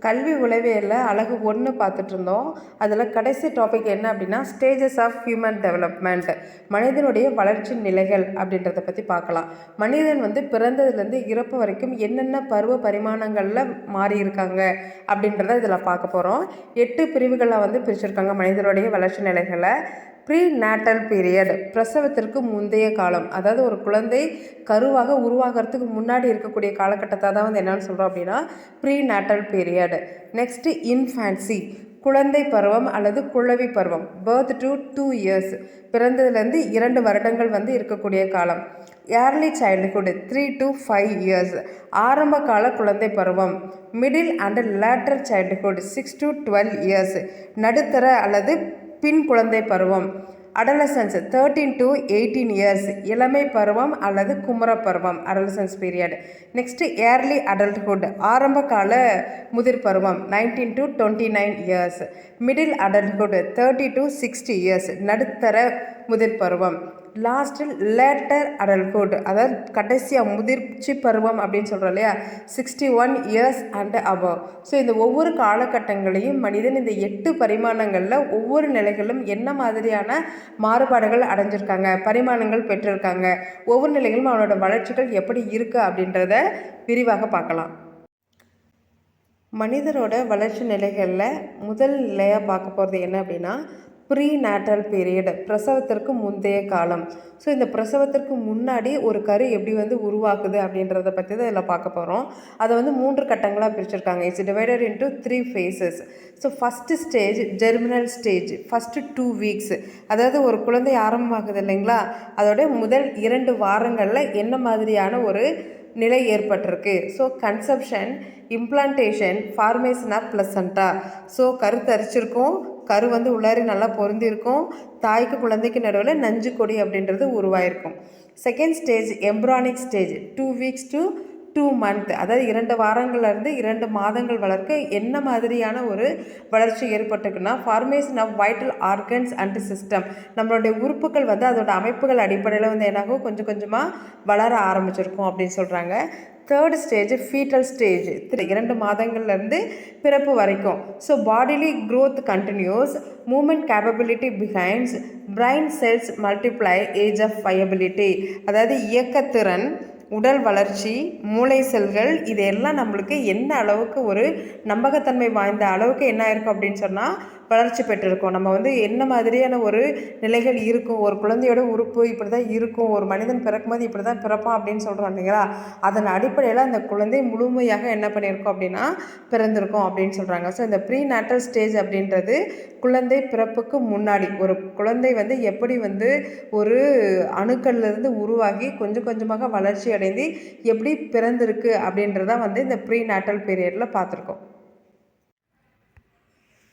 கல்வி உளவியலில் அழகு 1 பார்த்துட்டு இருந்தோம். அதில் கடைசி டாபிக் என்ன அப்படின்னா ஸ்டேஜஸ் ஆஃப் ஹியூமன் டெவலப்மெண்ட், மனிதனுடைய வளர்ச்சி நிலைகள் அப்படின்றத பற்றி பார்க்கலாம். மனிதன் பிறந்ததுலேருந்து இறப்பு வரைக்கும் என்னென்ன பருவ பரிமாணங்களில் மாறி இருக்காங்க அப்படின்றத இதில் பார்க்க போகிறோம். 8 பிரிவுகளில் பிரிச்சிருக்காங்க மனிதனுடைய வளர்ச்சி நிலைகளை. ப்ரீநேட்டல் பீரியட், பிரசவத்திற்கு முந்தைய காலம், அதாவது ஒரு குழந்தை கருவாக உருவாகிறதுக்கு முன்னாடி இருக்கக்கூடிய காலகட்டத்தை தான் என்னென்னு சொல்கிறோம் அப்படின்னா ப்ரீநேட்டல் பீரியட். நெக்ஸ்ட்டு இன்ஃபான்சி, குழந்தை பருவம் அல்லது குழவி பருவம், பர்த் டு 2 இயர்ஸ், பிறந்ததுலேருந்து 2 வருடங்கள் இருக்கக்கூடிய காலம். ஏர்லி சைல்டுஹுட் 3 to 5 இயர்ஸ், ஆரம்ப கால குழந்தை பருவம். Middle and later childhood 6 to 12 years, நடுத்தர அல்லது பின் குழந்தை பருவம். அடலசன்ஸ் 13 to 18 இயர்ஸ், இளமை பருவம் அல்லது குமர பருவம், adolescence period. Next early adulthood, ஆரம்ப கால முதிர் பருவம் 19 to 29 years. Middle adulthood 30 to 60 years, நடுத்தர முதிர் பருவம். லாஸ்ட்டில் லேட்டர் அடல்ட்ஹுட், அதாவது கடைசியாக முதிர்ச்சி பருவம் அப்படின்னு சொல்கிறோம் இல்லையா, 61 இயர்ஸ் அண்ட் அபவ். ஸோ இந்த ஒவ்வொரு காலகட்டங்களையும் மனிதன் இந்த 8 பரிமாணங்களில் ஒவ்வொரு நிலைகளும் என்ன மாதிரியான மாறுபாடுகள் அடைஞ்சிருக்காங்க, பரிமாணங்கள் பெற்றிருக்காங்க, ஒவ்வொரு நிலைகளும் அவனோட வளர்ச்சிகள் எப்படி இருக்குது அப்படின்றத விரிவாக பார்க்கலாம். மனிதரோட வளர்ச்சி நிலைகளில் முதல் நிலையாக பார்க்க போகிறது என்ன அப்படின்னா ப்ரீநேட்டல் பீரியட், பிரசவத்திற்கு முந்தைய காலம். ஸோ இந்த பிரசவத்திற்கு முன்னாடி ஒரு கரு எப்படி உருவாக்குது அப்படின்றத பற்றி தான் இதில் பார்க்க போகிறோம். அதை 3 கட்டங்களாக பிரிச்சிருக்காங்க. It's divided into 3 phases. So first stage germinal stage, first 2 weeks, அதாவது ஒரு குழந்தை ஆரம்பமாகுது இல்லைங்களா, அதோட முதல் 2 வாரங்களில் என்ன மாதிரியான ஒரு நிலை ஏற்பட்டிருக்கு. So conception, implantation, formation of placenta. So கருத்தரிச்சிருக்கும், கரு உள்ளாரி நல்லா பொருந்திருக்கும், தாய்க்கு குழந்தைக்கு நடுவில் நஞ்சு கொடி அப்படின்றது உருவாயிருக்கும். Second stage embryonic stage, 2 weeks to 2 month, அதாவது 2 வாரங்கள்லேருந்து 2 மாதங்கள் வளர்க்க என்ன மாதிரியான ஒரு வளர்ச்சி ஏற்பட்டுக்குன்னா formation of vital organs and system, நம்மளுடைய உறுப்புகள் அதோட அமைப்புகள் அடிப்படையில் என்னாகும் கொஞ்சம் கொஞ்சமாக வளர ஆரம்பிச்சிருக்கும் அப்படின்னு சொல்கிறாங்க. தேர்ட் ஸ்டேஜ் ஃபீட்டல் ஸ்டேஜ், 2 மாதங்கள்லேருந்து பிறப்பு வரைக்கும். So bodily growth continues, movement capability behinds, brain cells multiply, age of viability, அதாவது இயக்கத்திறன், உடல் வளர்ச்சி, மூளை செல்கள், இதெல்லாம் நம்மளுக்கு என்ன அளவுக்கு ஒரு நம்பகத்தன்மை வாய்ந்த அளவுக்கு என்ன இருக்கும் அப்படின்னு சொன்னால் வளர்ச்சி பெற்றிருக்கும். நம்ம என்ன மாதிரியான ஒரு நிலைகள் இருக்கும், ஒரு குழந்தையோட உறுப்பு இப்படி தான் இருக்கும், ஒரு மனிதன் பிறக்கும்போது இப்படி தான் பிறப்பான் அப்படின்னு சொல்கிறோம் இல்லைங்களா, அதன் அடிப்படையில் அந்த குழந்தை முழுமையாக என்ன பண்ணியிருக்கோம் அப்படின்னா பிறந்திருக்கும் அப்படின்னு சொல்கிறாங்க. ஸோ இந்த ப்ரீநேட்டல் ஸ்டேஜ் அப்படின்றது குழந்தை பிறப்புக்கு முன்னாடி ஒரு குழந்தை எப்படி ஒரு அணுக்கள்லேருந்து உருவாகி கொஞ்சம் கொஞ்சமாக வளர்ச்சி அடைந்து எப்படி பிறந்திருக்கு அப்படின்றதான் இந்த ப்ரீநேட்டல் பீரியடில் பார்த்துருக்கோம்.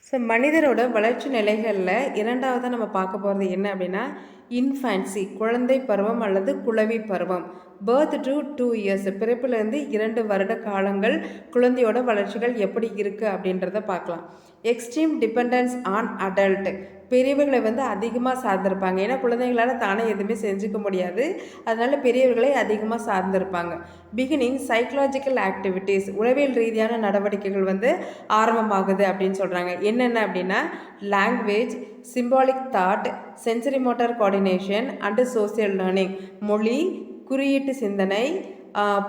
ஸோ மனிதரோட வளர்ச்சி நிலைகளில் இரண்டாவதாக நம்ம பார்க்க போகிறது என்ன அப்படின்னா இன்ஃபான்சி, குழந்தை பருவம் அல்லது குழவி பருவம். பர்த் டு 2 இயர்ஸ், பிறப்பிலிருந்து 2 வருட காலங்கள் குழந்தையோட வளர்ச்சிகள் எப்படி இருக்குது அப்படின்றத பார்க்கலாம். எக்ஸ்ட்ரீம் டிபெண்டன்ஸ் ஆன் அடல்ட், பெரியவர்களை அதிகமாக சார்ந்திருப்பாங்க. ஏன்னா குழந்தைங்களால் தானே எதுவுமே செஞ்சுக்க முடியாது, அதனால் பெரியவர்களை அதிகமாக சார்ந்திருப்பாங்க. பிகினிங் சைக்கலாஜிக்கல் ஆக்டிவிட்டீஸ், உளவியல் ரீதியான நடவடிக்கைகள் ஆரம்பமாகுது அப்படின்னு சொல்கிறாங்க. என்னென்ன அப்படின்னா language, symbolic thought, sensory motor coordination and social learning, மொழி, குறியீட்டு சிந்தனை,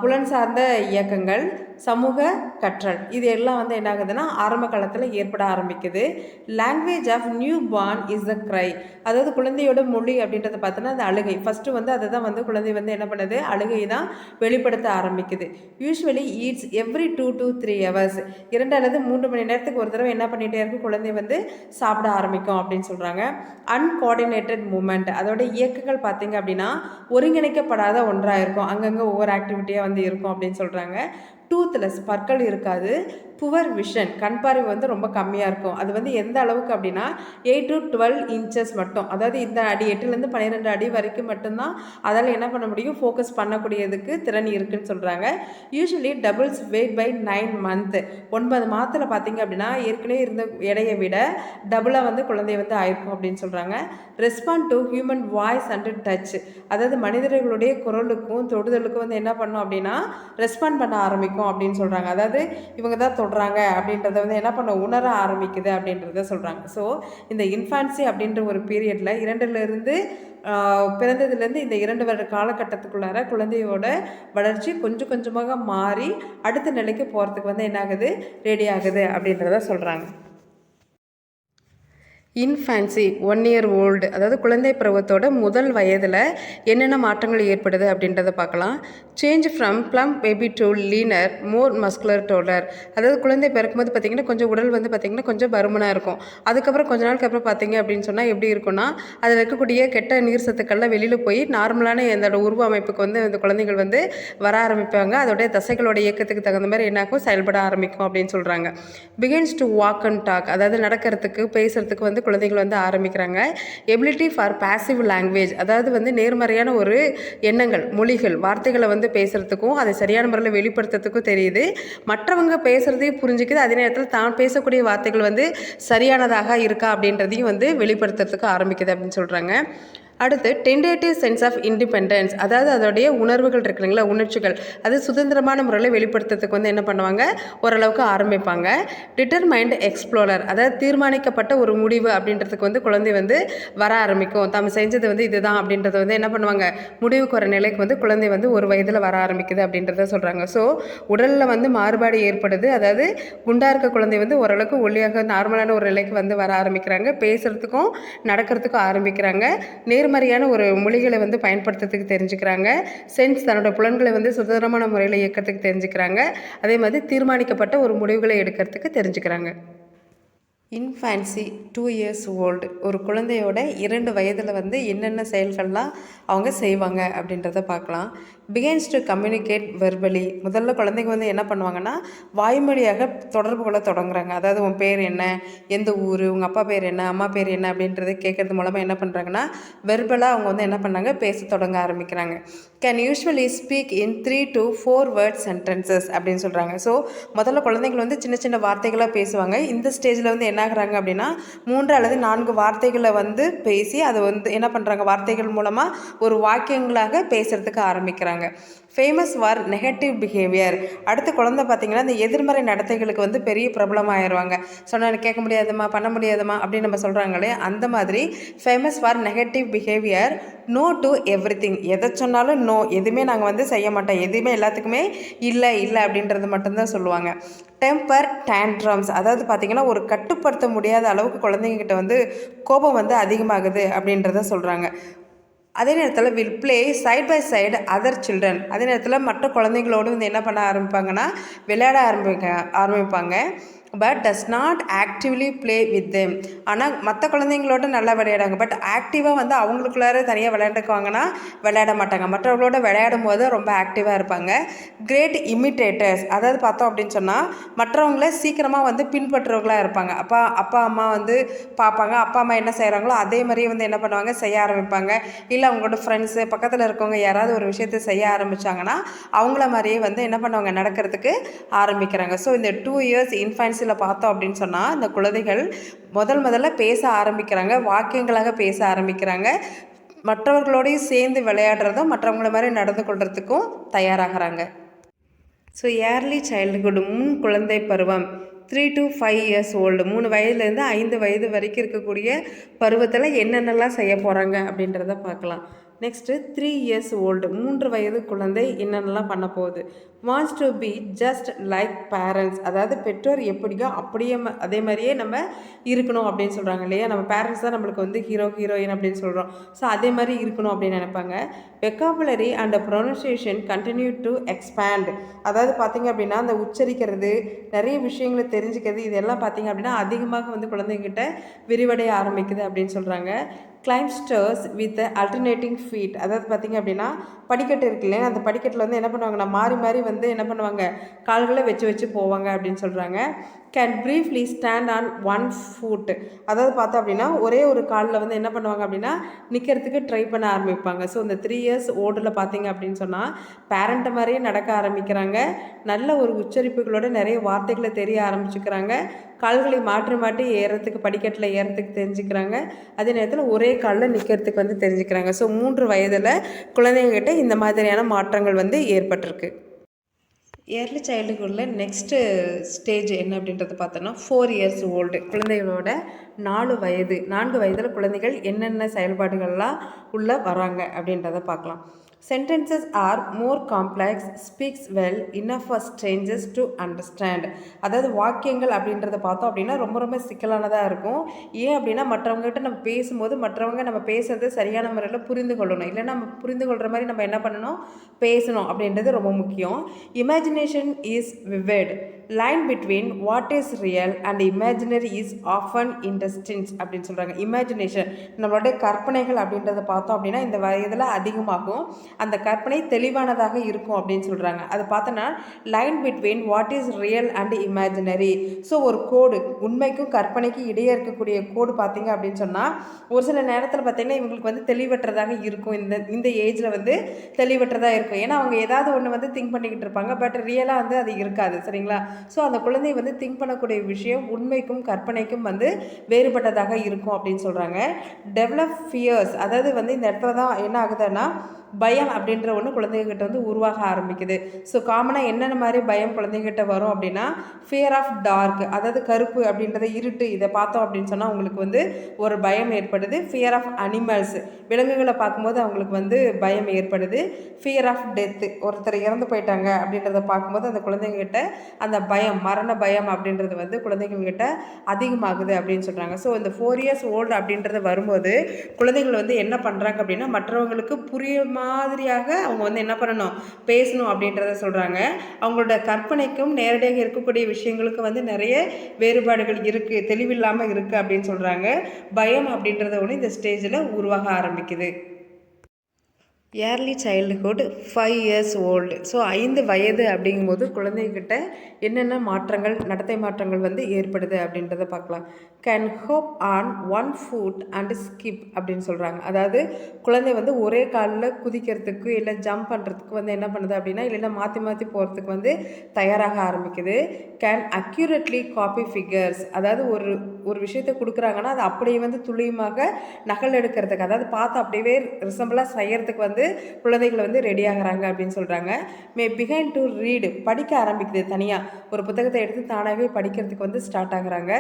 புலன் சார்ந்த இயக்கங்கள், சமூக கற்றல், இது எல்லாம் என்ன ஆகுதுன்னா ஆரம்ப காலத்தில் ஏற்பட ஆரம்பிக்குது. Language of newborn is the cry, அதாவது குழந்தையோட மொழி அப்படின்றத பார்த்தோன்னா அது அழுகை. ஃபஸ்ட்டு அதை தான் குழந்தை என்ன பண்ணுது, அழுகை தான் வெளிப்படுத்த ஆரம்பிக்குது. Usually eats every 2 to 3 hours, 2 அல்லது 3 மணி நேரத்துக்கு ஒரு தடவை என்ன பண்ணிகிட்டே இருக்கும், குழந்தை சாப்பிட ஆரம்பிக்கும் அப்படின்னு சொல்கிறாங்க. அன்கோஆர்டினேட்டட் மூமெண்ட், அதோட இயக்கங்கள் பார்த்தீங்க அப்படின்னா ஒருங்கிணைக்கப்படாத ஒன்றாக இருக்கும், அங்கங்கே ஒவ்வொரு ஆக்டிவிட்டியாக இருக்கும் அப்படின்னு சொல்கிறாங்க. டூத்லெஸ், பற்கள் இருக்காது. புவர் விஷன், கண் பார்வை ரொம்ப கம்மியாக இருக்கும். அது எந்த அளவுக்கு அப்படின்னா 8 to 12 இன்ச்சஸ் மட்டும், அதாவது இந்த அடி 8லேருந்து 12 அடி வரைக்கும் மட்டும்தான் அதால் என்ன பண்ண முடியும், ஃபோக்கஸ் பண்ணக்கூடியதுக்கு திறன் இருக்குதுன்னு சொல்கிறாங்க. Usually doubles weight by 9 month, 9 மாதத்தில் பார்த்தீங்க அப்படின்னா ஏற்கனவே இருந்த எடையை விட டபுளாக குழந்தை ஆயிருக்கும் அப்படின்னு சொல்கிறாங்க. Respond to human voice and touch, அதாவது மனிதர்களுடைய குரலுக்கும் தொடுதலுக்கும் என்ன பண்ணும் அப்படின்னா ரெஸ்பாண்ட் பண்ண ஆரம்பிக்கும். ஆரம்பிக்கும் அப்படின்னு சொல்கிறாங்க. அதாவது இவங்க தான் தொடுறாங்க அப்படின்றத வந்து என்ன பண்ண உணர ஆரம்பிக்குது அப்படின்றத சொல்கிறாங்க. ஸோ இந்த இன்ஃபான்சி அப்படின்ற ஒரு பீரியடில் 2லேருந்து பிறந்ததுலேருந்து இந்த 2 வருட காலகட்டத்துக்குள்ளார குழந்தையோட வளர்ச்சி கொஞ்சம் கொஞ்சமாக மாறி அடுத்த நிலைக்கு போகிறதுக்கு வந்து என்ன ஆகுது, ரெடி ஆகுது அப்படின்றத சொல்கிறாங்க. இன்ஃபான்சி 1 இயர் ஓல்டு, அதாவது குழந்தை பருவத்தோட முதல் வயதில் என்னென்ன மாற்றங்கள் ஏற்படுது அப்படின்றத பார்க்கலாம். Change from plump baby to leaner more muscular toddler, அதாவது குழந்தை பிறக்கும்போது பார்த்திங்கன்னா கொஞ்சம் உடல் வந்து பார்த்திங்கன்னா கொஞ்சம் பருமனாக இருக்கும். அதுக்கப்புறம் கொஞ்ச நாளுக்கு அப்புறம் பார்த்திங்க அப்படின்னு சொன்னால் எப்படி இருக்குன்னா, அதில் இருக்கக்கூடிய கெட்ட நீர் சத்துக்கள்லாம் வெளியில் போய் நார்மலான இதோட உருவ அமைப்புக்கு வந்து இந்த குழந்தைகள் வந்து வர ஆரம்பிப்பாங்க. அதோடைய தசைகளோட இயக்கத்துக்கு தகுந்த மாதிரி என்னாகும், செயல்பட ஆரம்பிக்கும் அப்படின்னு சொல்கிறாங்க. Begins to walk and talk, அதாவது நடக்கிறதுக்கு பேசுகிறதுக்கு வந்து குழந்தைகள் வந்து ஆரம்பிக்கிறாங்க. எபிலிட்டி ஃபார் பாசிவ் லாங்குவேஜ், அதாவது வந்து நேர்மறையான ஒரு எண்ணங்கள், மொழிகள், வார்த்தைகளை வந்து பேசுகிறதுக்கும் அதை சரியான முறையில் வெளிப்படுத்துறதுக்கும் தெரியுது. மற்றவங்க பேசுகிறதையும் புரிஞ்சுக்குது. அதே நேரத்தில் தான் பேசக்கூடிய வார்த்தைகள் வந்து சரியானதாக இருக்கா அப்படின்றதையும் வந்து வெளிப்படுத்துறதுக்கு ஆரம்பிக்குது அப்படின்னு சொல்கிறாங்க. அடுத்து டென்டேட்டிவ் சென்ஸ் ஆஃப் இண்டிபெண்டன்ஸ், அதாவது அதோடைய உணர்வுகள் இருக்கு இல்லைங்களா, உணர்ச்சிகள், அது சுதந்திரமான முறையில் வெளிப்படுத்துறதுக்கு வந்து என்ன பண்ணுவாங்க, ஓரளவுக்கு ஆரம்பிப்பாங்க. டிட்டர்மைண்ட் எக்ஸ்ப்ளோரர், அதாவது தீர்மானிக்கப்பட்ட ஒரு முடிவு அப்படின்றதுக்கு வந்து குழந்தை வந்து வர ஆரம்பிக்கும். தாம் செஞ்சது வந்து இதுதான் அப்படின்றத வந்து என்ன பண்ணுவாங்க, முடிவுக்கு வர நிலைக்கு வந்து குழந்தை வந்து ஒரு வயதில் வர ஆரம்பிக்குது அப்படின்றத சொல்கிறாங்க. ஸோ உடலில் வந்து மாறுபாடு ஏற்படுது. அதாவது குண்டாக இருக்க குழந்தை வந்து ஓரளவுக்கு ஒல்லியாக நார்மலான ஒரு நிலைக்கு வந்து வர ஆரம்பிக்கிறாங்க. பேசுகிறதுக்கும் நடக்கிறதுக்கும் ஆரம்பிக்கிறாங்க. நேர்மறையான ஒரு மொழிகளை வந்து பயன்படுத்துறதுக்கு தெரிஞ்சுக்கிறாங்க. சென்ஸ், தன்னோட புலன்களை வந்து சுதந்திரமான முறையில் இயக்கிறதுக்கு தெரிஞ்சுக்கிறாங்க. அதே மாதிரி தீர்மானிக்கப்பட்ட ஒரு முடிவுகளை எடுக்கிறதுக்கு தெரிஞ்சுக்கிறாங்க. இன்ஃபான்சி 2 இயர்ஸ் ஓல்டு, ஒரு குழந்தையோட 2 வயதில் வந்து என்னென்ன செயல்கள்லாம் அவங்க செய்வாங்க அப்படின்றத பார்க்கலாம். பிகின்ஸ் டு கம்யூனிகேட் வெர்பலி, முதல்ல குழந்தைங்க வந்து என்ன பண்ணுவாங்கன்னா வாய்மொழியாக தொடர்பு கொள்ள தொடங்குறாங்க. அதாவது உன் பேர் என்ன, எந்த ஊர், உங்கள் அப்பா பேர் என்ன, அம்மா பேர் என்ன அப்படின்றத கேட்கறது மூலமாக என்ன பண்ணுறாங்கன்னா வெர்பலாக அவங்க வந்து என்ன பண்ணாங்க, பேச தொடங்க ஆரம்பிக்கிறாங்க. Can usually speak in 3 to 4 word sentences அப்படின்னு சொல்கிறாங்க. ஸோ முதல்ல குழந்தைகள் வந்து சின்ன சின்ன வார்த்தைகளாக பேசுவாங்க. இந்த ஸ்டேஜில் வந்து என்ன ஆகுறாங்க அப்படின்னா 3 அல்லது 4 வார்த்தைகளை வந்து பேசி அதை வந்து என்ன பண்ணுறாங்க, வார்த்தைகள் மூலமாக ஒரு வாக்கியங்களாக பேசுகிறதுக்கு ஆரம்பிக்கிறாங்க. ஃபேமஸ் ஃபார் நெகட்டிவ் பிஹேவியர், அடுத்த குழந்தை பார்த்திங்கன்னா இந்த எதிர்மறை நடத்தைகளுக்கு வந்து பெரிய பிரபலமாகிடுவாங்க. சொன்னால் கேட்க முடியாதுமா, பண்ண முடியாதுமா அப்படின்னு நம்ம சொல்கிறாங்களே, அந்த மாதிரி famous for negative behaviour. No to everything, எதை சொன்னாலும் நோ, எதுவுமே நாங்கள் வந்து செய்ய மாட்டோம், எதுவுமே எல்லாத்துக்குமே இல்லை இல்லை அப்படின்றது மட்டும்தான் சொல்லுவாங்க. டெம்பர் டேண்ட்ரம்ஸ், அதாவது பார்த்திங்கன்னா ஒரு கட்டுப்படுத்த முடியாத அளவுக்கு குழந்தைங்கக்கிட்ட வந்து கோபம் வந்து அதிகமாகுது அப்படின்றத சொல்கிறாங்க. அதே நேரத்தில் will play side by side other children, அதே நேரத்தில் மற்ற குழந்தைங்களோடு வந்து என்ன பண்ண ஆரம்பிப்பாங்கன்னா விளையாட ஆரம்பிப்பாங்க. But does not actively play with them, ஆனால் மற்ற குழந்தைங்களோட நல்லா விளையாடுவாங்க. பட் ஆக்டிவாக வந்து அவங்களுக்குள்ளார தனியாக விளையாண்டுக்குவாங்கன்னா விளையாட மாட்டாங்க. மற்றவங்களோட விளையாடும் போது ரொம்ப ஆக்டிவாக இருப்பாங்க. கிரேட் இமிட்டேட்டர்ஸ், அதாவது பார்த்தோம் அப்படின்னு சொன்னால் மற்றவங்கள சீக்கிரமாக வந்து பின்பற்றுறவங்களாக இருப்பாங்க. அப்பா அம்மா வந்து பார்ப்பாங்க, அப்பா அம்மா என்ன செய்கிறாங்களோ அதே மாதிரியே வந்து என்ன பண்ணுவாங்க, செய்ய ஆரம்பிப்பாங்க. இல்லை அவங்களோட ஃப்ரெண்ட்ஸு பக்கத்தில் இருக்கவங்க யாராவது ஒரு விஷயத்தை செய்ய ஆரம்பித்தாங்கன்னா அவங்கள மாதிரியே வந்து என்ன பண்ணுவாங்க, நடக்கிறதுக்கு ஆரம்பிக்கிறாங்க. ஸோ இந்த 2 இயர்ஸ் இன்ஃபான்சியில் பார்த்தோம் அப்படின்னு சொன்னால் இந்த குழந்தைகள் முதல்ல பேச ஆரம்பிக்கிறாங்க, வாக்கியங்களாக பேச ஆரம்பிக்கிறாங்க. மற்றவர்களோடையும் சேர்ந்து விளையாடுறதும் மற்றவங்கள மாதிரி நடந்து கொள்றதுக்கும் தயாராகிறாங்க. ஸோ ஏர்லி சைல்டுஹுட், முன் குழந்தை பருவம் 3 to 5 இயர்ஸ் ஓல்டு, 3 வயதுலேருந்து 5 வயது வரைக்கும் இருக்கக்கூடிய பருவத்தில் என்னென்னலாம் செய்ய போகிறாங்க அப்படின்றத பார்க்கலாம். நெக்ஸ்ட்டு 3 இயர்ஸ் ஓல்டு, 3 வயது குழந்தை என்னென்னலாம் பண்ண போகுது. Wants to be just like parents, அதாவது பெற்றோர் எப்படியோ அப்படியே அதே மாதிரியே நம்ம இருக்கணும் அப்படின்னு சொல்கிறாங்க இல்லையா. நம்ம பேரண்ட்ஸ் தான் நம்மளுக்கு வந்து ஹீரோயின் அப்படின்னு சொல்கிறோம். ஸோ அதே மாதிரி இருக்கணும் அப்படின்னு நினைப்பாங்க. Vocabulary and pronunciation continue to expand, அதாவது பார்த்திங்க அப்படின்னா அந்த உச்சரிக்கிறது, நிறைய விஷயங்களை தெரிஞ்சுக்கிறது, இதெல்லாம் பார்த்திங்க அப்படின்னா அதிகமாக வந்து குழந்தைங்கிட்ட விரிவடைய ஆரம்பிக்குது அப்படின்னு சொல்கிறாங்க. கிளைம்ஸ்டர்ஸ் வித் அல்டர்னேட்டிங் ஃபீட், அதாவது பார்த்திங்க அப்படின்னா படிக்கட்டு இருக்கு இல்லையா, அந்த படிக்கட்டில் வந்து என்ன பண்ணுவாங்கன்னா மாறி மாறி வந்து என்ன பண்ணுவாங்க, கால்களை வச்சு போவாங்க அப்படின்னு சொல்கிறாங்க. Can briefly stand on 1 foot, அதாவது பார்த்தோம் அப்படின்னா ஒரே ஒரு காலில் வந்து என்ன பண்ணுவாங்க அப்படின்னா நிற்கிறதுக்கு ட்ரை பண்ண ஆரம்பிப்பாங்க. ஸோ இந்த 3 இயர்ஸ் ஓல்டில் பார்த்திங்க அப்படின்னு சொன்னால் பேரண்ட்டை மாதிரியே நடக்க ஆரம்பிக்கிறாங்க. நல்ல ஒரு உச்சரிப்புகளோட நிறைய வார்த்தைகளை தெரிய ஆரம்பிச்சுக்கிறாங்க. கால்களை மாற்றி ஏறத்துக்கு, படிக்கட்டில் ஏறத்துக்கு தெரிஞ்சுக்கிறாங்க. அதே நேரத்தில் ஒரே காலில் நிற்கிறதுக்கு வந்து தெரிஞ்சுக்கிறாங்க. ஸோ 3 வயதில் குழந்தைங்ககிட்ட இந்த மாதிரியான மாற்றங்கள் வந்து ஏற்பட்டிருக்கு. ஏர்லி சைல்டுஹுட்டில் நெக்ஸ்ட்டு ஸ்டேஜ் என்ன அப்படின்றத பார்த்தோன்னா 4 இயர்ஸ் ஓல்டு குழந்தைகளோட 4 வயதில் குழந்தைகள் என்னென்ன செயல்பாடுகள்லாம் உள்ளே வராங்க அப்படின்றத பார்க்கலாம். Sentences are more complex, speaks well, enough for strangers to understand. அதாவது வாக்கியங்கள் அப்படின்றத பார்த்தோம் அப்படின்னா ரொம்ப சிக்கலானதாக இருக்கும். ஏன் அப்படின்னா மற்றவங்ககிட்ட நம்ம பேசும்போது மற்றவங்க நம்ம பேசுறது சரியான முறையில் புரிந்து கொள்ளணும். இல்லைன்னா நம்ம புரிந்து கொள்கிற மாதிரி நம்ம என்ன பண்ணணும், பேசணும் அப்படின்றது ரொம்ப முக்கியம். Imagination is vivid. Line between what is real and imaginary is often indistinct அப்படின்னு சொல்கிறாங்க. இமேஜினேஷன் நம்மளுடைய கற்பனைகள் அப்படின்றத பார்த்தோம் அப்படின்னா இந்த வயதில் அதிகமாகும். அந்த கற்பனை தெளிவானதாக இருக்கும் அப்படின்னு சொல்கிறாங்க. அது பார்த்தோன்னா line between what is real and imaginary. So ஒரு கோடு, உண்மைக்கும் கற்பனைக்கும் இடையே இருக்கக்கூடிய கோடு பார்த்தீங்க அப்படின்னு சொன்னால் ஒரு சில நேரத்தில் பார்த்திங்கன்னா இவங்களுக்கு வந்து தெளிவற்றதாக இருக்கும். இந்த ஏஜில் வந்து தெளிவற்றதாக இருக்கும். ஏன்னா அவங்க ஏதாவது ஒன்று வந்து திங்க் பண்ணிக்கிட்டு இருப்பாங்க, பட் ரியலாக வந்து அது இருக்காது. சரிங்களா? ஸோ அந்த குழந்தை வந்து திங்க் பண்ணக்கூடிய விஷயம் உண்மைக்கும் கற்பனைக்கும் வந்து வேறுபட்டதாக இருக்கும் அப்படின்னு சொல்கிறாங்க. டெவலப் ஃபியர்ஸ், அதாவது வந்து இந்த இடத்துல தான் என்ன ஆகுதுன்னா பயம் அப்படின்ற ஒன்று குழந்தைகிட்ட வந்து உருவாக ஆரம்பிக்குது. ஸோ காமனாக என்னென்ன மாதிரி பயம் குழந்தைகிட்ட வரும் அப்படின்னா ஃபியர் ஆஃப் டார்க், அதாவது கருப்பு அப்படின்றத இருட்டு, இதை பார்த்தோம் அப்படின்னு சொன்னால் அவங்களுக்கு வந்து ஒரு பயம் ஏற்படுது. ஃபியர் ஆஃப் அனிமல்ஸ், விலங்குகளை பார்க்கும்போது அவங்களுக்கு வந்து பயம் ஏற்படுது. ஃபியர் ஆஃப் டெத்து, ஒருத்தர் இறந்து போயிட்டாங்க அப்படின்றத பார்க்கும்போது அந்த குழந்தைங்கிட்ட அந்த பயம், மரண பயம் அப்படின்றது வந்து குழந்தைங்கள்கிட்ட அதிகமாகுது அப்படின்னு சொல்கிறாங்க. ஸோ இந்த 4 இயர்ஸ் ஓல்டு அப்படின்றது வரும்போது குழந்தைகள் வந்து என்ன பண்ணுறாங்க அப்படின்னா மற்றவங்களுக்கு புரிய மாதிரியாக அவங்க வந்து என்ன பண்ணணும், பேசணும் அப்படின்றத சொல்கிறாங்க. அவங்களோட கற்பனைக்கும் நேரடியாக இருக்கக்கூடிய விஷயங்களுக்கும் வந்து நிறைய வேறுபாடுகள் இருக்குது, தெளிவில்லாமல் இருக்குது அப்படின்னு சொல்கிறாங்க. பயம் அப்படின்றத ஒன்று இந்த ஸ்டேஜில் உருவாக ஆரம்பிக்குது. Early childhood 5 years old. So 5 வயது அப்படிங்கும்போது குழந்தைகிட்ட என்னென்ன மாற்றங்கள், நடத்தை மாற்றங்கள் வந்து ஏற்படுது அப்படின்றத பார்க்கலாம். Can hope on 1 food and skip அப்படின்னு சொல்கிறாங்க. அதாவது குழந்தை வந்து ஒரே காலில் குதிக்கிறதுக்கு இல்லை ஜம்ப் பண்ணுறதுக்கு வந்து என்ன பண்ணுது அப்படின்னா இல்லைன்னா மாற்றி போகிறதுக்கு வந்து தயாராக ஆரம்பிக்குது. கேன் அக்யூரேட்லி காப்பி ஃபிகர்ஸ், அதாவது ஒரு விஷயத்தை கொடுக்குறாங்கன்னா அது அப்படியே வந்து துல்லியமாக நகல் எடுக்கிறதுக்கு, அதாவது பார்த்து அப்படியே ரிசம்பிளாக செய்யறதுக்கு வந்து குழந்தைகள் வந்து ரெடி ஆகிறாங்க அப்படின்னு சொல்கிறாங்க. மே பிகைன் டு ரீடு, படிக்க ஆரம்பிக்குது. தனியாக ஒரு புத்தகத்தை எடுத்து தானாகவே படிக்கிறதுக்கு வந்து ஸ்டார்ட் ஆகுறாங்க.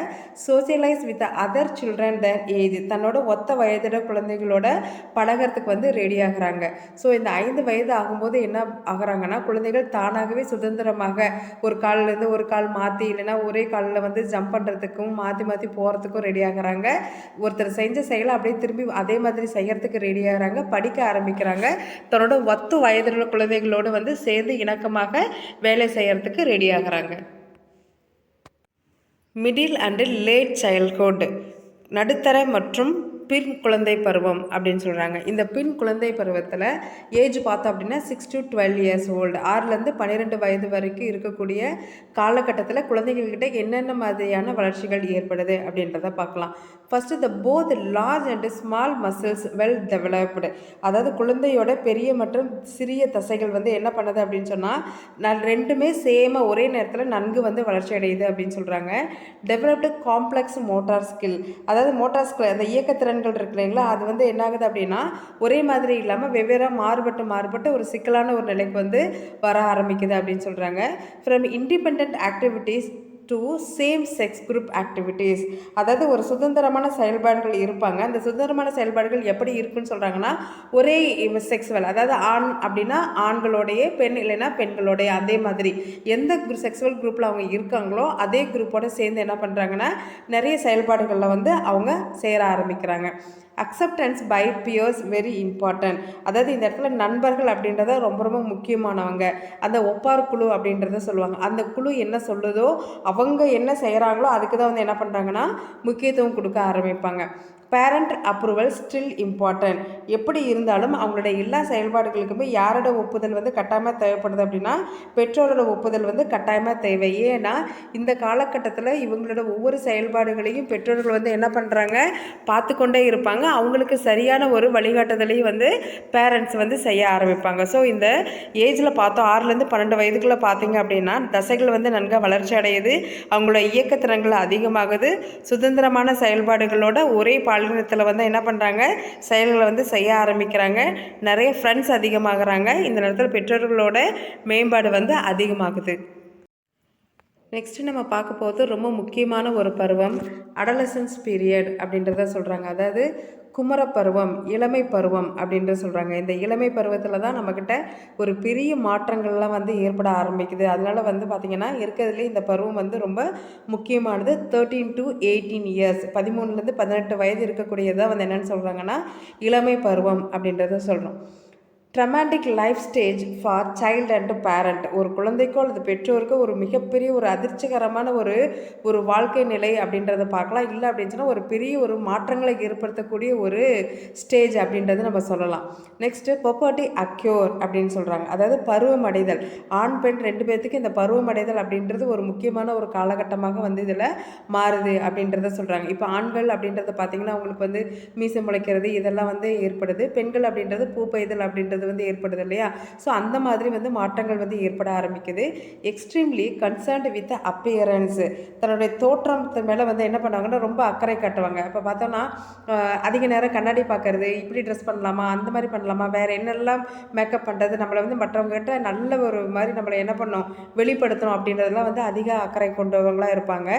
Socialise with other children there age, தன்னோட ஒத்த வயதிட குழந்தைகளோட பழகிறதுக்கு வந்து ரெடி ஆகுறாங்க. ஸோ இந்த 5 வயது ஆகும்போது என்ன ஆகுறாங்கன்னா குழந்தைகள் தானாகவே சுதந்திரமாக ஒரு காலிலேருந்து ஒரு கால் மாற்றி இல்லைன்னா ஒரே காலில் வந்து ஜம்ப் பண்ணுறதுக்கும் மாற்றி போகிறதுக்கும் ரெடி ஆகுறாங்க. ஒருத்தர் செஞ்ச செயலை அப்படியே திரும்பி அதே மாதிரி செய்யறதுக்கு ரெடி ஆகுறாங்க, படிக்க ஆரம்பிக்கிறாங்க. தன்னோட ஒத்து வயதுள்ள குழந்தைகளோடு வந்து சேர்ந்து இணக்கமாக வேலை செய்யறதுக்கு ரெடி ஆகுறாங்க. மிடில் அண்டு லேட் சைல்ட்ஹுட், நடுத்தர மற்றும் பின் குழந்தை பருவம் அப்படின்னு சொல்கிறாங்க. இந்த பின் குழந்தை பருவத்தில் ஏஜ் பார்த்தோம் அப்படின்னா 6 to 12 இயர்ஸ் ஓல்டு, 6லேருந்து 12 வயது வரைக்கும் இருக்கக்கூடிய காலகட்டத்தில் குழந்தைகள்கிட்ட என்னென்ன மாதிரியான வளர்ச்சிகள் ஏற்படுது அப்படின்றத பார்க்கலாம். First the both large and small muscles well developed, அதாவது குழந்தையோட பெரிய மற்றும் சிறிய தசைகள் வந்து என்ன பண்ணுது அப்படின்னு சொன்னால் ரெண்டுமே சேமாக ஒரே நேரத்தில் நன்கு வந்து வளர்ச்சி அடையுது அப்படின்னு சொல்கிறாங்க. டெவலப்டு காம்ப்ளெக்ஸ் மோட்டார் ஸ்கில், அதாவது மோட்டார் ஸ்கில் அந்த இயக்கத்திறன்கள் இருக்கு இல்லைங்களா, அது வந்து என்ன ஆகுது அப்படின்னா ஒரே மாதிரி இல்லாமல் வெவ்வேறு மாறுபட்டு ஒரு சிக்கலான ஒரு நிலைக்கு வந்து வர ஆரம்பிக்குது அப்படின்னு சொல்கிறாங்க. From independent activities to same sex group activities, அதாவது ஒரு சுதந்திரமான செயல்பாடுகள் இருப்பாங்க. அந்த சுதந்திரமான செயல்பாடுகள் எப்படி இருக்குன்னு சொல்கிறாங்கன்னா ஒரே செக்ஸுவல், அதாவது ஆண் அப்படின்னா ஆண்களோடைய, பெண் இல்லைன்னா பெண்களோடைய, அதே மாதிரி எந்த செக்ஸுவல் குரூப்பில் அவங்க இருக்காங்களோ அதே குரூப்போடு சேர்ந்து என்ன பண்ணுறாங்கன்னா நிறைய செயல்பாடுகளில் வந்து அவங்க சேர ஆரம்பிக்கிறாங்க. Acceptance by peers very important, அதாவது இந்த இடத்துல நண்பர்கள் அப்படின்றத ரொம்ப முக்கியமானவங்க. அந்த ஒப்பார் குழு அப்படின்றத சொல்லுவாங்க. அந்த குழு என்ன சொல்லுதோ அவங்க என்ன செய்கிறாங்களோ அதுக்கு தான் வந்து என்ன பண்ணுறாங்கன்னா முக்கியத்துவம் கொடுக்க ஆரம்பிப்பாங்க. பேரண்ட் அப்ரூவல் ஸ்டில் இம்பார்ட்டன்ட், எப்படி இருந்தாலும் அவங்களுடைய எல்லா செயல்பாடுகளுக்குமே யாரோட ஒப்புதல் வந்து கட்டாயமாக தேவைப்படுது அப்படின்னா பெற்றோரோட ஒப்புதல் வந்து கட்டாயமாக தேவை. ஏன்னா இந்த காலகட்டத்தில் இவங்களோட ஒவ்வொரு செயல்பாடுகளையும் பெற்றோர்கள் வந்து என்ன பண்ணுறாங்க பார்த்து கொண்டே இருப்பாங்க. அவங்களுக்கு சரியான ஒரு வழிகாட்டுதலையும் வந்து பேரண்ட்ஸ் வந்து செய்ய ஆரம்பிப்பாங்க. ஸோ இந்த ஏஜில் பார்த்தோம் 6லேருந்து 12 வயதுக்குள்ளே பார்த்தீங்க அப்படின்னா தசைகள் வந்து நன்காக வளர்ச்சி அடையுது, அவங்களோட இயக்கத்திறன்கள் அதிகமாகுது, சுதந்திரமான செயல்பாடுகளோட ஒரே பாலினத்தில் வந்து என்ன பண்ணுறாங்க, செயல்களை வந்து செய்ய ஆரம்பிக்கிறாங்க. நிறைய ஃப்ரெண்ட்ஸ் அதிகமாகறாங்க. இந்த நேரத்தில் பெற்றோர்களோட மேம்பாடு வந்து அதிகமாகுது. நெக்ஸ்ட்டு நம்ம பார்க்க போகிறது ரொம்ப முக்கியமான ஒரு பருவம், அடலசன்ஸ் பீரியட் அப்படின்றத சொல்கிறாங்க. அதாவது குமர பருவம், இளமை பருவம் அப்படின்றத சொல்கிறாங்க. இந்த இளமை பருவத்தில் தான் நம்மக்கிட்ட ஒரு பெரிய மாற்றங்கள்லாம் வந்து ஏற்பட ஆரம்பிக்குது. அதனால வந்து பார்த்திங்கன்னா இருக்கிறதுலே இந்த பருவம் வந்து ரொம்ப முக்கியமானது. 13 to 18 இயர்ஸ், 13லேருந்து 18 வயது இருக்கக்கூடியதான் வந்து என்னென்னு சொல்கிறாங்கன்னா இளமை பருவம் அப்படின்றத சொல்கிறோம். Dramatic life stage for child and parent. ஒரு குழந்தைக்கோ அல்லது பெற்றோருக்கோ ஒரு மிகப்பெரிய ஒரு அதிர்ச்சிகரமான ஒரு வாழ்க்கை நிலை அப்படின்றத பார்க்கலாம். இல்லை அப்படின்னு சொன்னால் ஒரு பெரிய ஒரு மாற்றங்களை ஏற்படுத்தக்கூடிய ஒரு ஸ்டேஜ் அப்படின்றத நம்ம சொல்லலாம். நெக்ஸ்ட்டு பொப்பர்ட்டி அக்யூர் அப்படின்னு சொல்கிறாங்க. அதாவது பருவமடைதல். ஆண் பெண் 2 பேர்த்துக்கு இந்த பருவமடைதல் அப்படின்றது ஒரு முக்கியமான ஒரு காலகட்டமாக வந்து இதில் மாறுது அப்படின்றத சொல்கிறாங்க. இப்போ ஆண்கள் அப்படின்றத பார்த்திங்கன்னா அவங்களுக்கு வந்து மீசை முளைக்கிறது இதெல்லாம் வந்து ஏற்படுது. பெண்கள் அப்படின்றது பூப்பெய்தல் அப்படின்றது வந்து ஏற்படுது இல்லையா. ஸோ அந்த மாதிரி வந்து மாற்றங்கள் வந்து ஏற்பட ஆரம்பிக்குது. Extremely concerned with appearance. தன்னுடைய தோற்றத்து மேலே வந்து என்ன பண்ணுவாங்கன்னா ரொம்ப அக்கறை காட்டுவாங்க. இப்போ பார்த்தோன்னா அதிக நேரம் கண்ணாடி பார்க்கறது, இப்படி ட்ரெஸ் பண்ணலாமா, அந்த மாதிரி பண்ணலாமா, வேறு என்னெல்லாம் மேக்கப் பண்ணுறது, நம்மளை வந்து மற்றவங்ககிட்ட நல்ல ஒரு மாதிரி நம்மளை என்ன பண்ணணும் வெளிப்படுத்தணும் அப்படின்றதெல்லாம் வந்து அதிக அக்கறை கொண்டவங்களாக இருப்பாங்க.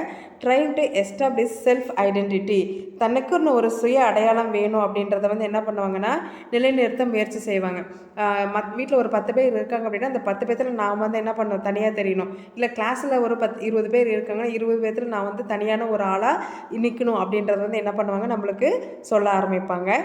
Trying to establish self identity. தனக்குன்னு ஒரு சுய அடையாளம் வேணும் அப்படின்றத வந்து என்ன பண்ணுவாங்கன்னா நிலைநிறுத்த முயற்சி செய்வாங்க. வீட்டில் ஒரு 10 பேர் இருக்காங்க அப்படின்னா அந்த 10 பேர்த்தில் நான் வந்து என்ன பண்ணணும் தனியாக தெரியணும். இல்லை கிளாஸில் ஒரு 20 பேர் இருக்காங்கன்னா 20 பேர்த்தில் நான் வந்து தனியான ஒரு ஆளாக நிற்கணும் அப்படின்றது வந்து என்ன பண்ணுவாங்க நம்மளுக்கு சொல்ல ஆரம்பிப்பாங்க.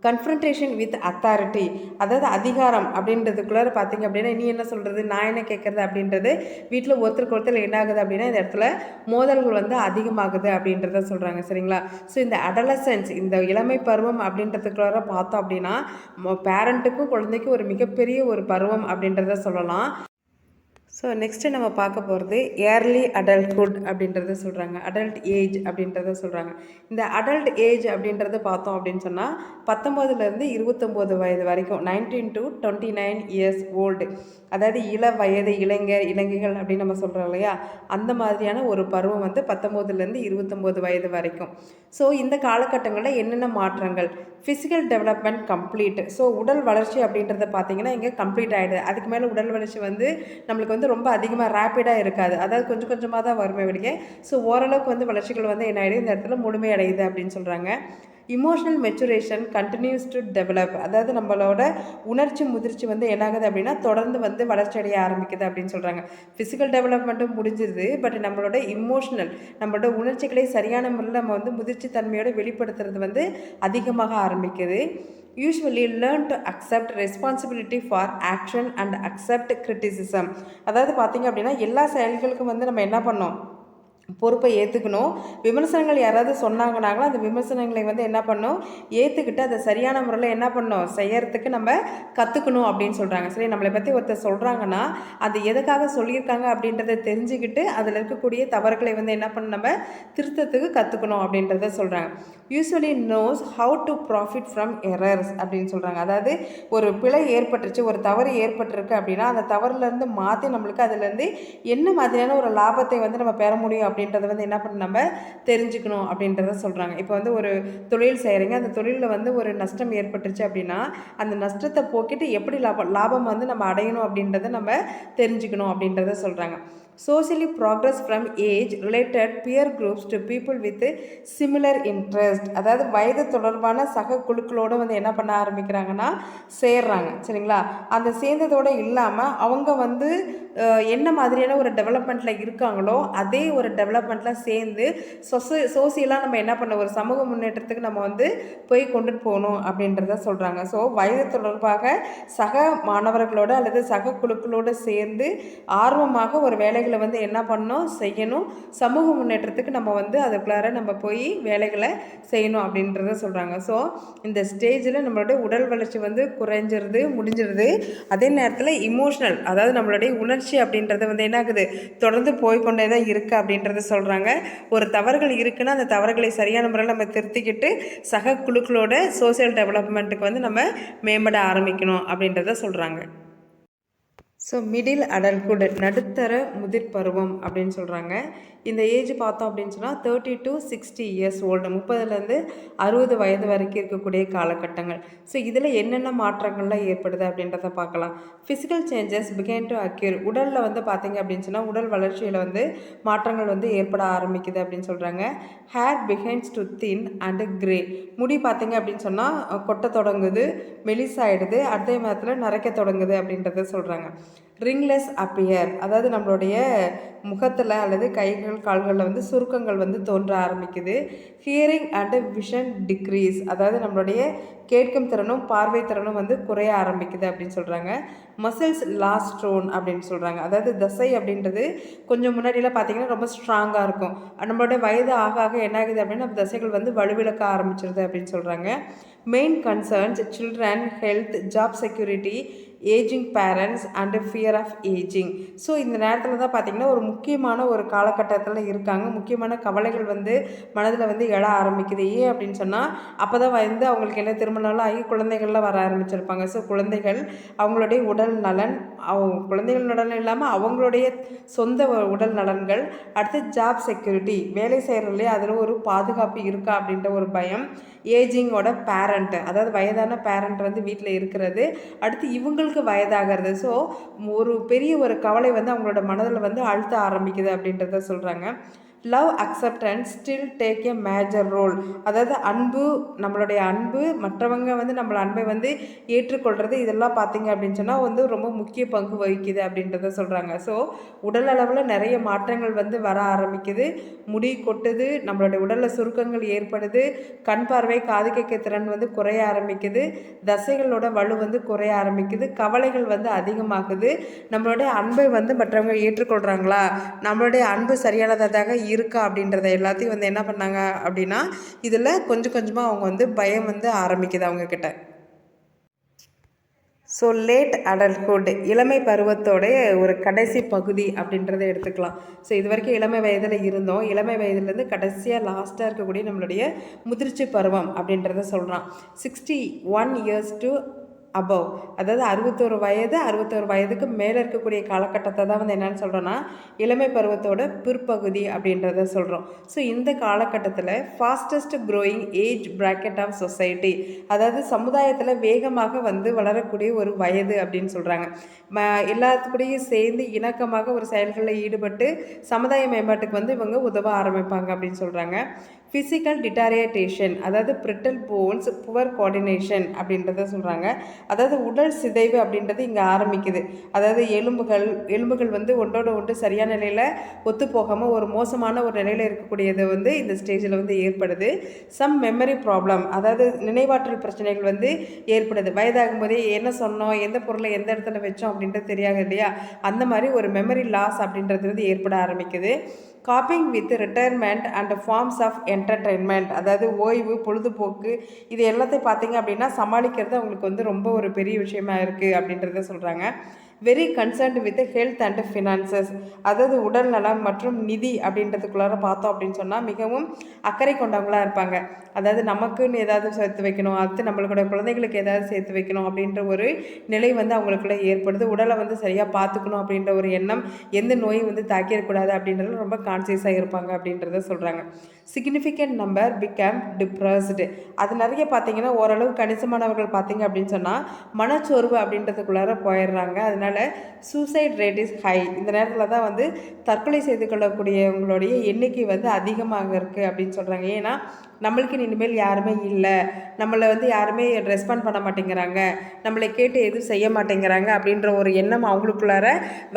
கன்ஃப்ரன்டேஷன் வித் அத்தாரிட்டி. அதாவது அதிகாரம் அப்படின்றதுக்குள்ளார பார்த்திங்க அப்படின்னா நீ என்ன சொல்கிறது, நான் என்ன கேட்குறது அப்படின்றது வீட்டில் ஒருத்தருக்கு ஒருத்தர் என்ன ஆகுது அப்படின்னா இந்த இடத்துல மோதல்கள் வந்து அதிகமாகுது அப்படின்றத சொல்கிறாங்க. சரிங்களா. ஸோ இந்த அடலசன்ஸ், இந்த இளமை பருவம் அப்படின்றதுக்குள்ளார பார்த்தோம் அப்படின்னா பேரண்ட்டுக்கும் குழந்தைக்கும் ஒரு மிகப்பெரிய ஒரு பருவம் அப்படின்றத சொல்லலாம். ஸோ நெக்ஸ்ட்டு நம்ம பார்க்க போகிறது ஏர்லி அடல்ட்ஹுட் அப்படின்றத சொல்கிறாங்க. அடல்ட் ஏஜ் அப்படின்றத சொல்கிறாங்க. இந்த அடல்ட் ஏஜ் அப்படின்றத பார்த்தோம் அப்படின்னு சொன்னால் 19லேருந்து 29 வயது வரைக்கும், 19 to 29 இயர்ஸ் ஓல்டு. அதாவது இள வயது இளைஞர்கள் அப்படின்னு நம்ம சொல்கிறோம் இல்லையா, அந்த மாதிரியான ஒரு பருவம் வந்து 19லேருந்து 29 வயது வரைக்கும். ஸோ இந்த காலகட்டங்களில் என்னென்ன மாற்றங்கள், ஃபிசிக்கல் டெவலப்மெண்ட் கம்ப்ளீட். ஸோ உடல் வளர்ச்சி அப்படின்றத பார்த்திங்கன்னா இங்கே கம்ப்ளீட் ஆகிடுது. அதுக்கு மேலே உடல் வளர்ச்சி வந்து நம்மளுக்கு வந்து ரொம்ப அதிகமாக ரேப்பிடாக இருக்காது. அதாவது கொஞ்சம் கொஞ்சமாக தான் வருமே வெளியே. ஸோ ஓரளவுக்கு வந்து வளர்ச்சிகள் வந்து என்ன ஆகிடுது இந்த இடத்துல முழுமையடையுது அப்படின்னு சொல்கிறாங்க. Emotional maturation continues to develop. அதாவது நம்மளோட உணர்ச்சி முதிர்ச்சி வந்து என்னாகுது அப்படின்னா தொடர்ந்து வந்து வளர்ச்சி அடைய ஆரம்பிக்குது அப்படின்னு சொல்கிறாங்க. ஃபிசிக்கல் டெவலப்மெண்ட்டும் முடிஞ்சிருது, பட் நம்மளோட இமோஷனல், நம்மளோட உணர்ச்சிகளை சரியான முறையில் நம்ம வந்து முதிர்ச்சி தன்மையோடு வெளிப்படுத்துறது வந்து அதிகமாக ஆரம்பிக்குது. Usually learn to accept responsibility for action and accept criticism. அதாவது பார்த்திங்க அப்படின்னா எல்லா செயல்களுக்கும் வந்து நம்ம என்ன பண்ணோம் பொறுப்பை ஏற்றுக்கணும். விமர்சனங்கள் யாராவது சொன்னாங்கனாங்களோ அந்த விமர்சனங்களை வந்து என்ன பண்ணணும் ஏற்றுக்கிட்டு அதை சரியான முறையில் என்ன பண்ணணும் செய்யறதுக்கு நம்ம கற்றுக்கணும் அப்படின்னு சொல்கிறாங்க. சரி, நம்மளை பற்றி ஒருத்தர் சொல்கிறாங்கன்னா அது எதுக்காக சொல்லியிருக்காங்க அப்படின்றத தெரிஞ்சுக்கிட்டு அதில் இருக்கக்கூடிய தவறுகளை வந்து என்ன பண்ண நம்ம திருத்தத்துக்கு கற்றுக்கணும் அப்படின்றத சொல்கிறாங்க. Usually knows how to profit from errors அப்படின்னு சொல்கிறாங்க. அதாவது ஒரு பிழை ஏற்பட்டுருச்சு, ஒரு தவறு ஏற்பட்டிருக்கு அப்படின்னா அந்த தவறுலேருந்து மாற்றி நம்மளுக்கு அதுலேருந்து என்ன மாதிரியான ஒரு லாபத்தை வந்து நம்ம பெற முடியும் அப்படின்றத வந்து என்ன பண்ண நம்ம தெரிஞ்சுக்கணும் அப்படின்றத சொல்கிறாங்க. இப்போ வந்து ஒரு தொழில் செய்கிறீங்க, அந்த தொழிலில் வந்து ஒரு நஷ்டம் ஏற்பட்டுருச்சு அப்படின்னா அந்த நஷ்டத்தை போக்கிட்டு எப்படி லாபம் வந்து நம்ம அடையணும் அப்படின்றத நம்ம தெரிஞ்சுக்கணும் அப்படின்றத சொல்கிறாங்க. Socially progress from age related peer groups to people with similar interest. அதாவது வயது தொடர்பான சக குழுக்களோடு வந்து என்ன பண்ண ஆரம்பிக்கிறாங்கன்னா சேர்றாங்க. சரிங்களா. அந்த சேர்ந்ததோடு இல்லாமல் அவங்க வந்து என்ன மாதிரியான ஒரு டெவலப்மெண்ட்டில் இருக்காங்களோ அதே ஒரு டெவலப்மெண்ட்டில் சேர்ந்து சோசியலாக நம்ம என்ன பண்ண ஒரு சமூக முன்னேற்றத்துக்கு நம்ம வந்து போய் கொண்டுட்டு போகணும் அப்படின்றத சொல்கிறாங்க. ஸோ வயது தொடர்பாக சக மாணவர்களோடு அல்லது சக குழுக்களோடு சேர்ந்து ஆர்வமாக ஒரு வேலைகளை வந்து என்ன பண்ணணும் செய்யணும். சமூக முன்னேற்றத்துக்கு நம்ம வந்து அதுக்குள்ளார நம்ம போய் வேலைகளை செய்யணும் அப்படின்றத சொல்கிறாங்க. ஸோ இந்த ஸ்டேஜில் நம்மளுடைய உடல் வளர்ச்சி வந்து குறைஞ்சிருது, முடிஞ்சிருது. அதே நேரத்தில் இமோஷனல், அதாவது நம்மளுடைய உணர்ச்சி அப்படின்றது வந்து என்ன ஆகுது தொடர்ந்து போய்கொண்டே தான் இருக்குது அப்படின்றத சொல்கிறாங்க. ஒரு தவறுகள் இருக்குன்னா அந்த தவறுகளை சரியான முறையில் நம்ம திருத்திக்கிட்டு சக குழுக்களோட சோசியல் டெவலப்மெண்ட்டுக்கு வந்து நம்ம மேம்பட ஆரம்பிக்கணும் அப்படின்றத சொல்கிறாங்க. ஸோ மிடில் அடல்ட்ஹுட், நடுத்தர முதிர்பருவம் அப்படின்னு சொல்கிறாங்க. இந்த ஏஜ் பார்த்தோம் அப்படின்னு சொன்னால் 30 to 60 இயர்ஸ் ஓல்டு, 30லேருந்து 60 வயது வரைக்கும் இருக்கக்கூடிய காலகட்டங்கள். ஸோ இதில் என்னென்ன மாற்றங்கள்லாம் ஏற்படுது அப்படின்றத பார்க்கலாம். ஃபிசிக்கல் சேஞ்சஸ் பிகேன் டு அக்யூர், உடலில் வந்து பார்த்திங்க அப்படின்னு சொன்னால் உடல் வளர்ச்சியில் வந்து மாற்றங்கள் வந்து ஏற்பட ஆரம்பிக்குது அப்படின்னு சொல்கிறாங்க. Hair begins to thin and grey, முடி பார்த்திங்க அப்படின்னு சொன்னால் கொட்ட தொடங்குது, மெலிசாயிடுது, அதே நேரத்தில் நரைக்க தொடங்குது அப்படின்றத சொல்கிறாங்க. ரிங்லெஸ் அப்பியர், அதாவது நம்மளுடைய முகத்தில் அல்லது கைகள் கால்களில் வந்து சுருக்கங்கள் வந்து தோன்ற ஆரம்பிக்குது. ஹியரிங் அண்ட் விஷன் டிக்ரீஸ், அதாவது நம்மளுடைய கேட்கும் திறனும் பார்வை திறனும் வந்து குறைய ஆரம்பிக்குது அப்படின்னு சொல்கிறாங்க. மசில்ஸ் லாஸ் டோன் அப்படின்னு சொல்கிறாங்க, அதாவது தசை அப்படின்றது கொஞ்சம் முன்னாடியில் பார்த்திங்கன்னா ரொம்ப ஸ்ட்ராங்காக இருக்கும், நம்மளுடைய வயது ஆக ஆக என்ன ஆகுது அப்படின்னா தசைகள் வந்து வலுவிழக்க ஆரம்பிச்சிருது அப்படின்னு சொல்கிறாங்க. Main concerns children health, job security, ageing parents and fear of ageing. So இந்த நேரத்தில் தான் பார்த்திங்கன்னா ஒரு முக்கியமான ஒரு காலகட்டத்தில் இருக்காங்க. முக்கியமான கவலைகள் வந்து மனதில் வந்து எழ ஆரம்பிக்குது. ஏன் அப்படின்னு சொன்னால் அப்போ தான் வந்து அவங்களுக்கு என்ன திருமணம்லாம் ஆகி குழந்தைகள்லாம் வர ஆரம்பிச்சிருப்பாங்க. ஸோ குழந்தைகள், அவங்களுடைய உடல் நலன், குழந்தைகள் நலன் இல்லாமல் அவங்களுடைய சொந்த உடல் நலன்கள், அடுத்து ஜாப் செக்யூரிட்டி, வேலை செய்கிறதுலேயே அதில் ஒரு பாதுகாப்பு இருக்கா அப்படின்ற ஒரு பயம், ஏஜிங்கோட பேரண்ட், அதாவது வயதான பேரண்ட் வந்து வீட்டில் இருக்கிறது, அடுத்து இவங்களுக்கு வயதாகிறது. ஸோ ஒரு பெரிய ஒரு கவலை வந்து அவங்களோட மனதில் வந்து அழுத்த ஆரம்பிக்குது அப்படின்றத சொல்கிறாங்க. Love acceptance still take a major role, அதாவது அன்பு, நம்மளுடைய அன்பு, மற்றவங்க வந்து நம்மளோட அன்பை வந்து ஏற்றுக்கொள்கிறது, இதெல்லாம் பார்த்திங்க அப்படின்னு சொன்னால் வந்து ரொம்ப முக்கிய பங்கு வகிக்குது அப்படின்றத சொல்கிறாங்க. ஸோ உடல் அளவில் நிறைய மாற்றங்கள் வந்து வர ஆரம்பிக்குது, முடி கொட்டுது, நம்மளுடைய உடலில் சுருக்கங்கள் ஏற்படுது, கண் பார்வை காது கேட்க திறன் வந்து குறைய ஆரம்பிக்குது, தசைகளோட வலு வந்து குறைய ஆரம்பிக்குது, கவலைகள் வந்து அதிகமாகுது, நம்மளுடைய அன்பை வந்து மற்றவங்க ஏற்றுக்கொள்கிறாங்களா, நம்மளுடைய அன்பு சரியானதாக இருக்கா அப்படின்றத எல்லாத்தையும் வந்து என்ன பண்ணாங்க அப்படின்னா இதில் கொஞ்சம் கொஞ்சமாக அவங்க வந்து பயம் வந்து ஆரம்பிக்குது அவங்கக்கிட்ட. ஸோ லேட் அடல்ட்ஹுட், இளமை பருவத்தோடைய ஒரு கடைசி பகுதி அப்படின்றத எடுத்துக்கலாம். ஸோ இது வரைக்கும் இளமை வயதில் இருந்தோம், இளமை வயதுலேருந்து கடைசியாக லாஸ்ட்டாக இருக்கக்கூடிய நம்மளுடைய முதிர்ச்சி பருவம் அப்படின்றத சொல்கிறான். 61 இயர்ஸ் டு அபவ், அதாவது 61 வயதுக்கு மேலே இருக்கக்கூடிய காலகட்டத்தை தான் வந்து என்னென்னு சொல்கிறோன்னா இளமை பருவத்தோட பிற்பகுதி அப்படின்றத சொல்கிறோம். ஸோ இந்த காலகட்டத்தில் fastest growing age bracket of society, அதாவது சமுதாயத்தில் வேகமாக வந்து வளரக்கூடிய ஒரு வயது அப்படின்னு சொல்கிறாங்க. எல்லாத்துக்கூடையும் சேர்ந்து இணக்கமாக ஒரு செயல்களில் ஈடுபட்டு சமுதாய மேம்பாட்டுக்கு வந்து இவங்க உதவ ஆரம்பிப்பாங்க அப்படின்னு சொல்கிறாங்க. ஃபிசிக்கல் டிட்டாரியேட்டேஷன், அதாவது பிரிட்டல் போன்ஸ், புவர் கோஆர்டினேஷன் அப்படின்றத சொல்கிறாங்க. அதாவது உடல் சிதைவு அப்படின்றது இங்கே ஆரம்பிக்குது, அதாவது எலும்புகள் வந்து ஒன்றோட ஒன்று சரியான நிலையில் ஒத்து போகாமல் ஒரு மோசமான ஒரு நிலையில் இருக்கக்கூடியது வந்து இந்த ஸ்டேஜில் வந்து ஏற்படுது. சம் மெமரி ப்ராப்ளம், அதாவது நினைவாற்றல் பிரச்சனைகள் வந்து ஏற்படுது. வயதாகும் போதே என்ன சொன்னோம், எந்த பொருளை எந்த இடத்துல வச்சோம் அப்படின்றது தெரியாது இல்லையா, அந்த மாதிரி ஒரு மெமரி லாஸ் அப்படின்றது வந்து ஏற்பட ஆரம்பிக்குது. Coping with retirement and forms of entertainment, அதாவது ஓய்வு, பொழுதுபோக்கு, இது எல்லாத்தையும் பார்த்திங்க அப்படின்னா சமாளிக்கிறது அவங்களுக்கு வந்து ரொம்ப ஒரு பெரிய விஷயமா இருக்குது அப்படின்றத சொல்கிறாங்க. Very concerned with health and finances, அதாவது உடல் நலம் மற்றும் நிதி அப்படின்றதுக்குள்ளார பார்த்தோம் அப்படின்னு சொன்னால் மிகவும் அக்கறை கொண்டவங்களாக இருப்பாங்க. அதாவது நமக்குன்னு ஏதாவது சேர்த்து வைக்கணும், அடுத்து நம்மளோட குழந்தைகளுக்கு ஏதாவது சேர்த்து வைக்கணும் அப்படின்ற ஒரு நிலை வந்து அவங்களுக்குள்ளே ஏற்படுது. உடலை வந்து சரியாக பார்த்துக்கணும் அப்படின்ற ஒரு எண்ணம், எந்த நோயும் வந்து தாக்கிடக்கூடாது அப்படின்றது ரொம்ப கான்சியஸாக இருப்பாங்க அப்படின்றத சொல்கிறாங்க. சிக்னிஃபிகண்ட் நம்பர் பிகம் டிப்ரெஸ்டு, அது நிறைய பார்த்திங்கன்னா ஓரளவு கணிசமானவர்கள் பார்த்திங்க அப்படின்னு சொன்னால் மனச்சோர்வு அப்படின்றதுக்குள்ளார போயிடுறாங்க. அதனால் சூசைட் ரேட் இஸ் ஹை, இந்த நேரத்தில் தான் வந்து தற்கொலை செய்து கொள்ளக்கூடியவங்களுடைய எண்ணிக்கை வந்து அதிகமாக இருக்குது அப்படின்னு சொல்கிறாங்க. ஏன்னா நம்மளுக்கு இனிமேல் யாருமே இல்லை, நம்மளை வந்து யாருமே ரெஸ்பாண்ட் பண்ண மாட்டேங்கிறாங்க, நம்மளை கேட்டு எதுவும் செய்ய மாட்டேங்கிறாங்க அப்படின்ற ஒரு எண்ணம் அவங்களுக்குள்ளார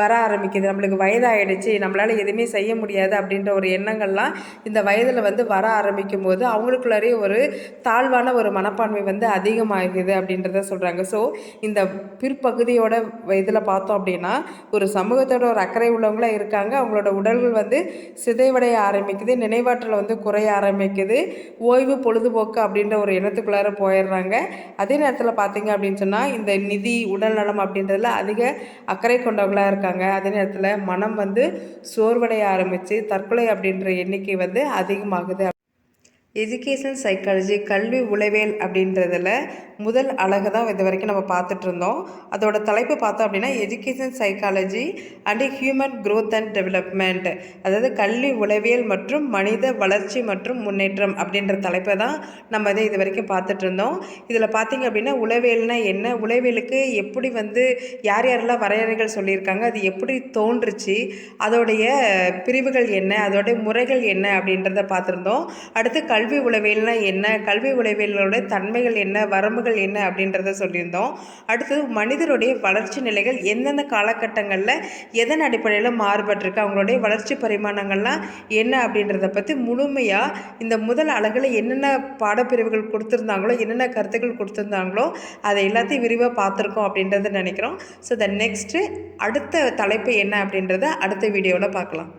வர ஆரம்பிக்குது. நம்மளுக்கு வயதாகிடுச்சு, நம்மளால் எதுவுமே செய்ய முடியாது அப்படின்ற ஒரு எண்ணங்கள்லாம் இந்த வயதில் வந்து வர ஆரம்பிக்கும் போது அவங்களுக்குள்ளாரே ஒரு தாழ்வான ஒரு மனப்பான்மை வந்து அதிகமாகுது அப்படின்றத சொல்கிறாங்க. ஸோ இந்த பிற்பகுதியோட இதில் பார்த்தோம் அப்படின்னா ஒரு சமூகத்தோட ஒரு அக்கறை உள்ளவங்களாக இருக்காங்க, அவங்களோட உடல்கள் வந்து சிதைவடைய ஆரம்பிக்குது, நினைவாற்றல் வந்து குறைய ஆரம்பிக்குது, ஓய்வு பொழுதுபோக்கு அப்படின்ற ஒரு எண்ணத்துக்குள்ளார போயிடுறாங்க. அதே நேரத்தில் பார்த்திங்க அப்படின்னு சொன்னால் இந்த நிதி, உடல் நலம் அப்படின்றதுல அதிக அக்கறை கொண்டவங்களாக இருக்காங்க. அதே நேரத்தில் மனம் வந்து சோர்வடைய ஆரம்பித்து தற்கொலை அப்படின்ற எண்ணிக்கை வந்து அதிகமாகுது. எஜுகேஷன் சைக்காலஜி கல்வி உளவியல் அப்படின்றதில் முதல் அழகு தான் இது வரைக்கும் நம்ம பார்த்துட்டு இருந்தோம். அதோட தலைப்பு பார்த்தோம் அப்படின்னா education psychology and human growth and development, அதாவது கல்வி உளவியல் மற்றும் மனித வளர்ச்சி மற்றும் முன்னேற்றம் அப்படின்ற தலைப்பை தான் நம்ம இது வரைக்கும் பார்த்துட்டு இருந்தோம். இதில் பார்த்தீங்க அப்படின்னா உளவியல்னா என்ன, உளவியலுக்கு எப்படி யார் யாரெல்லாம் வரையறைகள் சொல்லியிருக்காங்க, அது எப்படி தோன்றுச்சு, அதோடைய பிரிவுகள் என்ன, அதோடைய முறைகள் என்ன அப்படின்றத பார்த்துருந்தோம். அடுத்து கல்வி உளவியல்னா என்ன, கல்வி உளவியலோட தன்மைகள் என்ன, வரம்புகள் என்ன அப்படின்றத சொல்லியிருந்தோம். அடுத்தது மனிதருடைய வளர்ச்சி நிலைகள் எந்தெந்த காலகட்டங்களில் எதன் அடிப்படையில் மாறுபட்டிருக்கு, அவங்களுடைய வளர்ச்சி பரிமாணங்கள்லாம் என்ன அப்படின்றத பற்றி முழுமையாக இந்த முதல் அழகில் என்னென்ன பாடப்பிரிவுகள் கொடுத்துருந்தாங்களோ, என்னென்ன கருத்துக்கள் கொடுத்துருந்தாங்களோ அதை எல்லாத்தையும் விரிவாக பார்த்துருக்கோம் அப்படின்றத நினைக்கிறோம். ஸோ நெக்ஸ்ட்டு அடுத்த தலைப்பு என்ன அப்படின்றத அடுத்த வீடியோவில் பார்க்கலாம்.